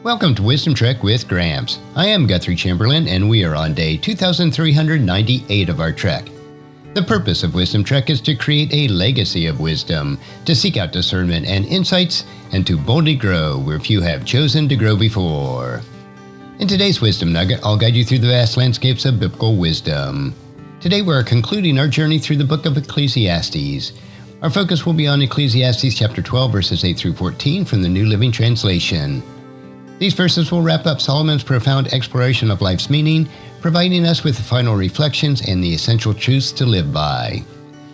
Welcome to Wisdom Trek with Gramps. I am Guthrie Chamberlain, and we are on day 2398 of our trek. The purpose of Wisdom Trek is to create a legacy of wisdom, to seek out discernment and insights, and to boldly grow where few have chosen to grow before. In today's Wisdom Nugget, I'll guide you through the vast landscapes of biblical wisdom. Today we're concluding our journey through the book of Ecclesiastes. Our focus will be on Ecclesiastes chapter 12, verses 8 through 14 from the New Living Translation. These verses will wrap up Solomon's profound exploration of life's meaning, providing us with the final reflections and the essential truths to live by.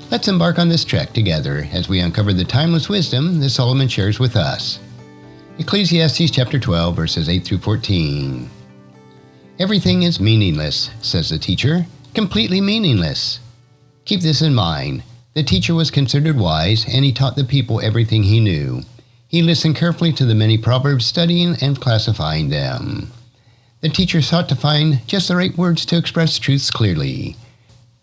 Let's embark on this trek together as we uncover the timeless wisdom that Solomon shares with us. Ecclesiastes chapter 12, verses 8 through 14. Everything is meaningless, says the teacher, completely meaningless. Keep this in mind. The teacher was considered wise, and he taught the people everything he knew. He listened carefully to the many proverbs, studying and classifying them. The teacher sought to find just the right words to express truths clearly.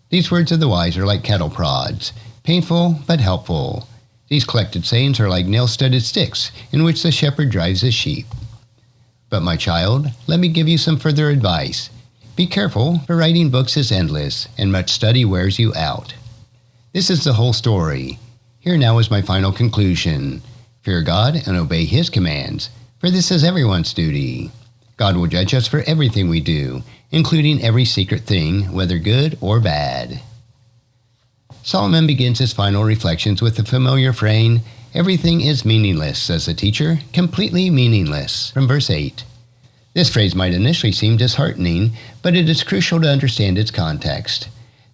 These words of the wise are like cattle prods, painful but helpful. These collected sayings are like nail-studded sticks in which the shepherd drives his sheep. But my child, let me give you some further advice. Be careful, for writing books is endless, and much study wears you out. This is the whole story. Here now is my final conclusion. Fear God and obey His commands, for this is everyone's duty. God will judge us for everything we do, including every secret thing, whether good or bad. Solomon begins his final reflections with the familiar refrain, "Everything is meaningless," says the teacher, completely meaningless, from verse 8. This phrase might initially seem disheartening, but it is crucial to understand its context.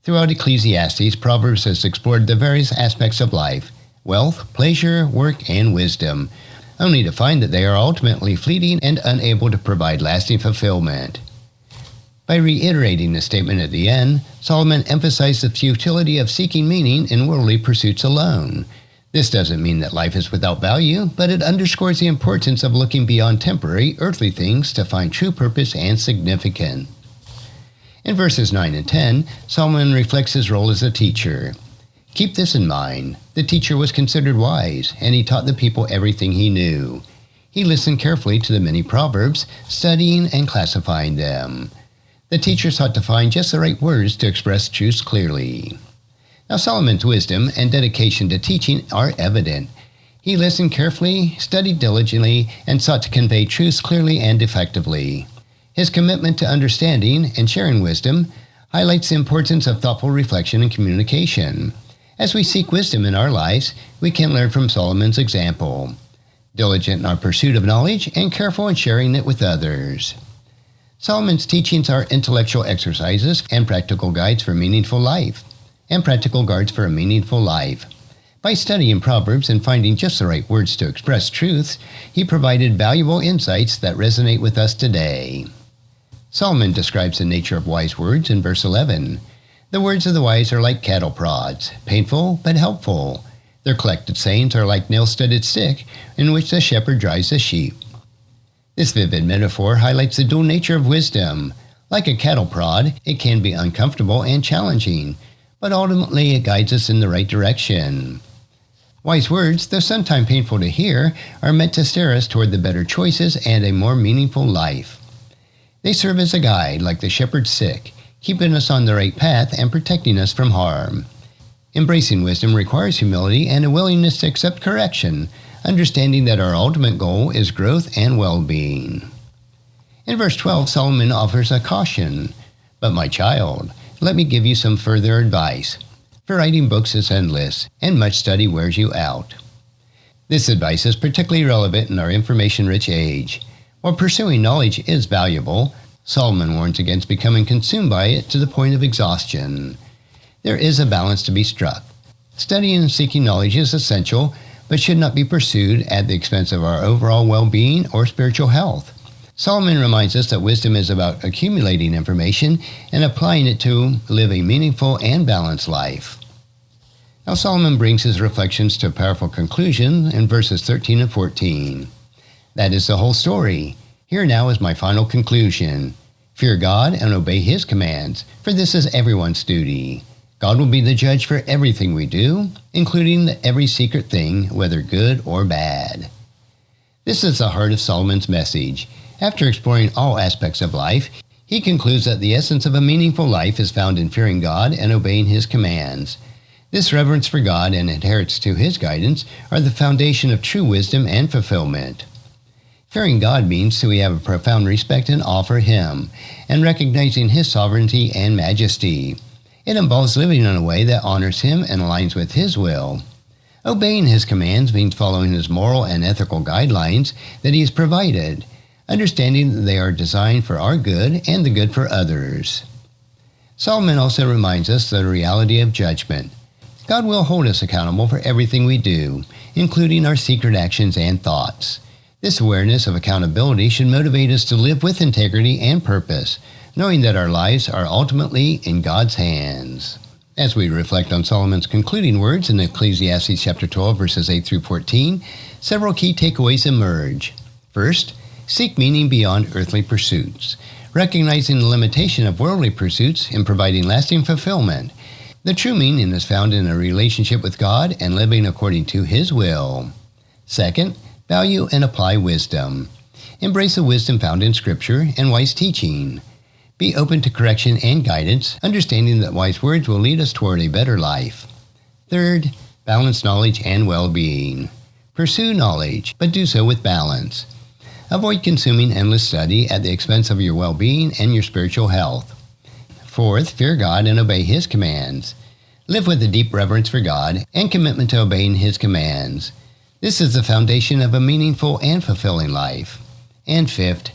Throughout Ecclesiastes, Proverbs has explored the various aspects of life, wealth, pleasure, work, and wisdom, only to find that they are ultimately fleeting and unable to provide lasting fulfillment. By reiterating the statement at the end, Solomon emphasized the futility of seeking meaning in worldly pursuits alone. This doesn't mean that life is without value, but it underscores the importance of looking beyond temporary, earthly things to find true purpose and significance. In verses 9 and 10, Solomon reflects his role as a teacher. Keep this in mind. The teacher was considered wise, and he taught the people everything he knew. He listened carefully to the many proverbs, studying and classifying them. The teacher sought to find just the right words to express truths clearly. Now Solomon's wisdom and dedication to teaching are evident. He listened carefully, studied diligently, and sought to convey truths clearly and effectively. His commitment to understanding and sharing wisdom highlights the importance of thoughtful reflection and communication. As we seek wisdom in our lives, we can learn from Solomon's example. Diligent in our pursuit of knowledge and careful in sharing it with others. Solomon's teachings are intellectual exercises and practical guides for a meaningful life. By studying Proverbs and finding just the right words to express truths, he provided valuable insights that resonate with us today. Solomon describes the nature of wise words in verse 11. The words of the wise are like cattle prods, painful but helpful. Their collected sayings are like nail-studded stick in which the shepherd drives the sheep. This vivid metaphor highlights the dual nature of wisdom. Like a cattle prod, it can be uncomfortable and challenging, but ultimately it guides us in the right direction. Wise words, though sometimes painful to hear, are meant to steer us toward the better choices and a more meaningful life. They serve as a guide, like the shepherd's stick, keeping us on the right path and protecting us from harm. Embracing wisdom requires humility and a willingness to accept correction, understanding that our ultimate goal is growth and well-being. In verse 12, Solomon offers a caution. But my child, let me give you some further advice. For writing books is endless, and much study wears you out. This advice is particularly relevant in our information-rich age. While pursuing knowledge is valuable, Solomon warns against becoming consumed by it to the point of exhaustion. There is a balance to be struck. Studying and seeking knowledge is essential, but should not be pursued at the expense of our overall well-being or spiritual health. Solomon reminds us that wisdom is about accumulating information and applying it to live a meaningful and balanced life. Now Solomon brings his reflections to a powerful conclusion in verses 13 and 14. That is the whole story. Here now is my final conclusion. Fear God and obey His commands, for this is everyone's duty. God will be the judge for everything we do, including every secret thing, whether good or bad. This is the heart of Solomon's message. After exploring all aspects of life, he concludes that the essence of a meaningful life is found in fearing God and obeying His commands. This reverence for God and adherence to His guidance are the foundation of true wisdom and fulfillment. Fearing God means that we have a profound respect and awe for Him, and recognizing His sovereignty and majesty. It involves living in a way that honors Him and aligns with His will. Obeying His commands means following His moral and ethical guidelines that He has provided, understanding that they are designed for our good and the good for others. Solomon also reminds us of the reality of judgment. God will hold us accountable for everything we do, including our secret actions and thoughts. This awareness of accountability should motivate us to live with integrity and purpose, knowing that our lives are ultimately in God's hands. As we reflect on Solomon's concluding words in Ecclesiastes chapter 12, verses 8 through 14, several key takeaways emerge. First, seek meaning beyond earthly pursuits, recognizing the limitation of worldly pursuits in providing lasting fulfillment. The true meaning is found in a relationship with God and living according to His will. Second, value and apply wisdom. Embrace the wisdom found in Scripture and wise teaching. Be open to correction and guidance, understanding that wise words will lead us toward a better life. Third, balance knowledge and well-being. Pursue knowledge, but do so with balance. Avoid consuming endless study at the expense of your well-being and your spiritual health. Fourth, fear God and obey His commands. Live with a deep reverence for God and commitment to obeying His commands. This is the foundation of a meaningful and fulfilling life. And fifth,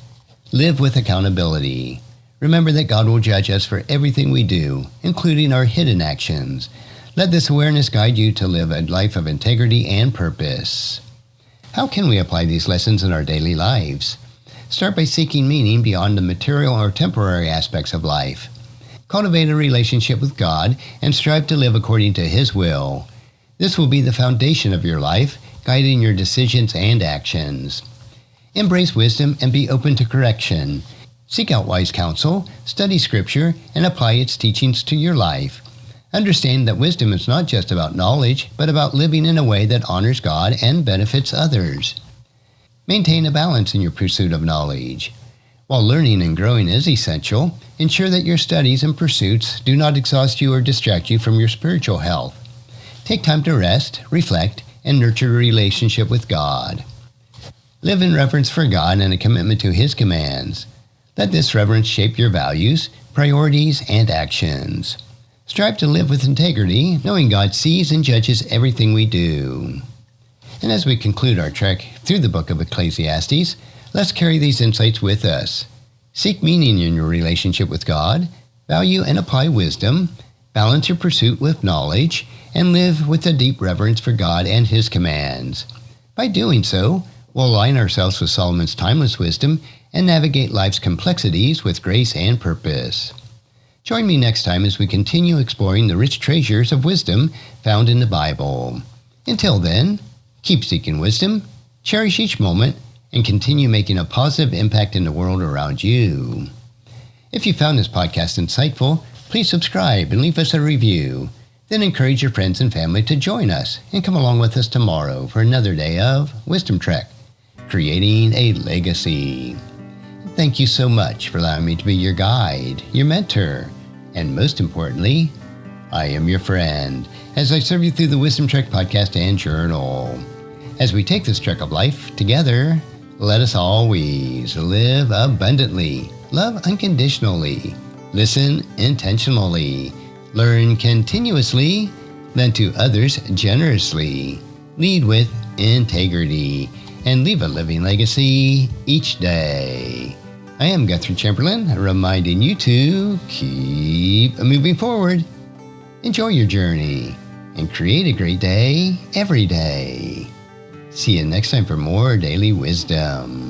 live with accountability. Remember that God will judge us for everything we do, including our hidden actions. Let this awareness guide you to live a life of integrity and purpose. How can we apply these lessons in our daily lives? Start by seeking meaning beyond the material or temporary aspects of life. Cultivate a relationship with God and strive to live according to His will. This will be the foundation of your life, guiding your decisions and actions. Embrace wisdom and be open to correction. Seek out wise counsel, study Scripture, and apply its teachings to your life. Understand that wisdom is not just about knowledge, but about living in a way that honors God and benefits others. Maintain a balance in your pursuit of knowledge. While learning and growing is essential, ensure that your studies and pursuits do not exhaust you or distract you from your spiritual health. Take time to rest, reflect, and nurture a relationship with God. Live in reverence for God and a commitment to His commands. Let this reverence shape your values, priorities, and actions. Strive to live with integrity, knowing God sees and judges everything we do. And as we conclude our trek through the book of Ecclesiastes, let's carry these insights with us. Seek meaning in your relationship with God, value and apply wisdom, balance your pursuit with knowledge, and live with a deep reverence for God and His commands. By doing so, we'll align ourselves with Solomon's timeless wisdom and navigate life's complexities with grace and purpose. Join me next time as we continue exploring the rich treasures of wisdom found in the Bible. Until then, keep seeking wisdom, cherish each moment, and continue making a positive impact in the world around you. If you found this podcast insightful, please subscribe and leave us a review. Then encourage your friends and family to join us and come along with us tomorrow for another day of Wisdom Trek, creating a legacy. Thank you so much for allowing me to be your guide, your mentor, and most importantly, I am your friend as I serve you through the Wisdom Trek podcast and journal. As we take this trek of life together, let us always live abundantly, love unconditionally, listen intentionally, learn continuously, lend to others generously, lead with integrity, and leave a living legacy each day. I am Guthrie Chamberlain, reminding you to keep moving forward, enjoy your journey, and create a great day every day. See you next time for more daily wisdom.